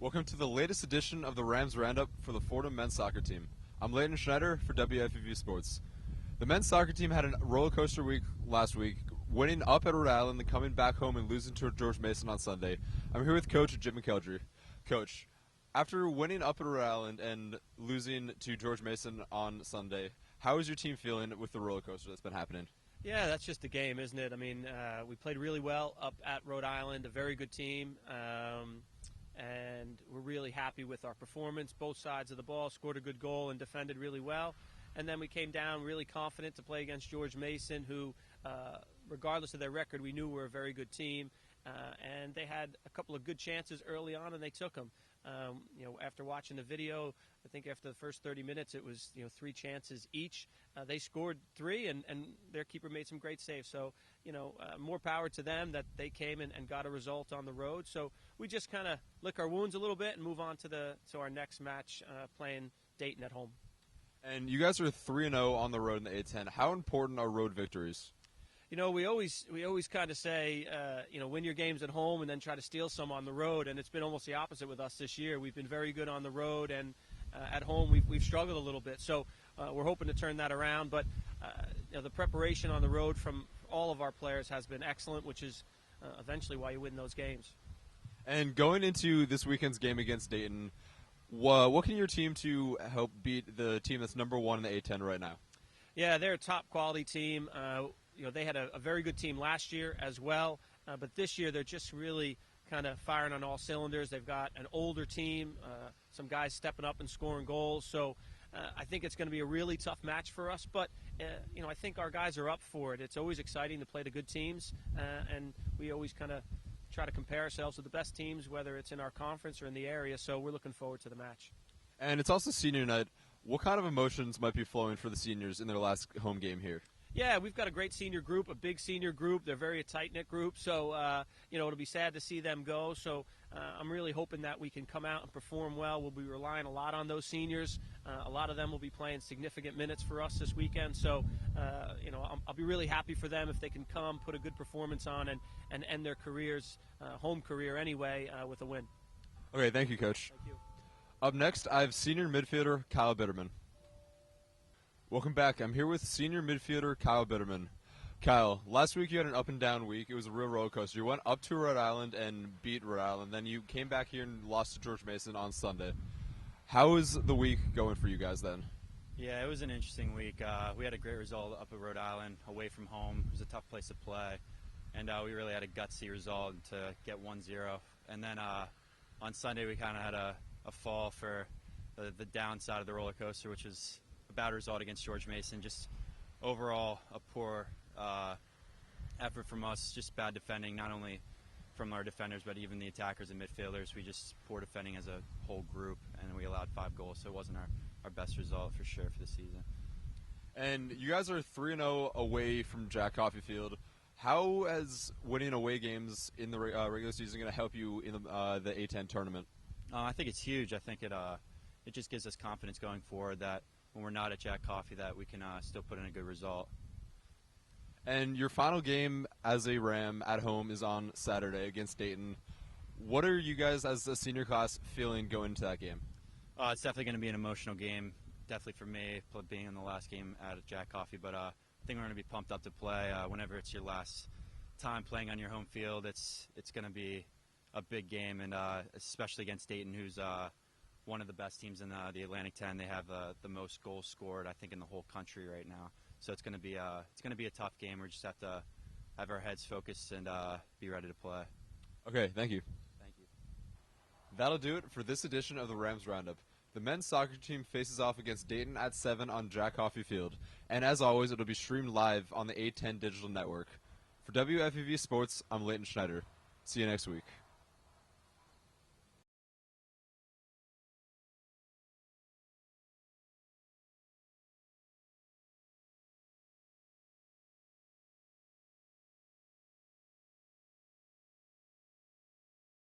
Welcome to the latest edition of the Rams Roundup for the Fordham men's soccer team. I'm Leighton Schneider for WFUV Sports. The men's soccer team had a roller coaster week last week, winning up at Rhode Island and coming back home and losing to George Mason on Sunday. I'm here with Coach Jim McElderry. Coach, after winning up at Rhode Island and losing to George Mason on Sunday, how is your team feeling with the roller coaster that's been happening? Yeah, that's just the game, isn't it? I mean, we played really well up at Rhode Island, a very good team, and we're really happy with our performance. Both sides of the ball scored a good goal and defended really well. And then we came down really confident to play against George Mason, who, regardless of their record, we knew were a very good team. And they had a couple of good chances early on, and they took them. After watching the video, I think after the first 30 minutes, it was 3 chances each. They scored 3, and their keeper made some great saves. So, more power to them that they came and got a result on the road. So we just kind of lick our wounds a little bit and move on to our next match, playing Dayton at home. And you guys are 3-0 on the road in the A10. How important are road victories? We always kind of say, win your games at home and then try to steal some on the road, and it's been almost the opposite with us this year. We've been very good on the road, and at home we've struggled a little bit. So we're hoping to turn that around. But the preparation on the road from all of our players has been excellent, which is eventually why you win those games. And going into this weekend's game against Dayton, what can your team to help beat the team that's number 1 in the A10 right now? Yeah, they're a top quality team. They had a very good team last year as well, but this year they're just really kind of firing on all cylinders. They've got an older team, some guys stepping up and scoring goals. So I think it's going to be a really tough match for us, but I think our guys are up for it. It's always exciting to play the good teams, and we always kind of try to compare ourselves with the best teams, whether it's in our conference or in the area. So we're looking forward to the match. And it's also senior night. What kind of emotions might be flowing for the seniors in their last home game here? Yeah, we've got a great senior group, a big senior group. They're very a tight-knit group, so, it'll be sad to see them go. So I'm really hoping that we can come out and perform well. We'll be relying a lot on those seniors. A lot of them will be playing significant minutes for us this weekend. So, I'll be really happy for them if they can come, put a good performance on, and end their careers, home career anyway, with a win. Okay, thank you, Coach. Thank you. Up next, I have senior midfielder Kyle Bitterman. Welcome back. I'm here with senior midfielder Kyle Bitterman. Kyle, last week you had an up-and-down week. It was a real roller coaster. You went up to Rhode Island and beat Rhode Island. Then you came back here and lost to George Mason on Sunday. How is the week going for you guys then? Yeah, it was an interesting week. We had a great result up at Rhode Island, away from home. It was a tough place to play, and we really had a gutsy result to get 1-0. And then on Sunday we kind of had a fall for the downside of the roller coaster, which is a bad result against George Mason. Just overall a poor effort from us, just bad defending, not only from our defenders but even the attackers and midfielders. We just poor defending as a whole group, and we allowed 5 goals, so it wasn't our best result for sure for the season. And you guys are 3-0 away from Jack Coffey Field. How is winning away games in the regular season going to help you in the A10 tournament? I think it's huge. I think it just gives us confidence going forward that when we're not at Jack Coffey that we can still put in a good result. And your final game as a Ram at home is on Saturday against Dayton. What are you guys as a senior class feeling going into that game? It's definitely going to be an emotional game, definitely for me, being in the last game at Jack Coffey. But I think we're going to be pumped up to play. Whenever it's your last time playing on your home field, it's going to be a big game, and especially against Dayton, who's one of the best teams in the Atlantic 10. They have the most goals scored, I think, in the whole country right now. So it's going to be a tough game. We just have to have our heads focused and be ready to play. Okay, thank you. Thank you. That'll do it for this edition of the Rams Roundup. The men's soccer team faces off against Dayton at 7 on Jack Coffey Field. And as always, it'll be streamed live on the A10 Digital Network. For WFUV Sports, I'm Leighton Schneider. See you next week.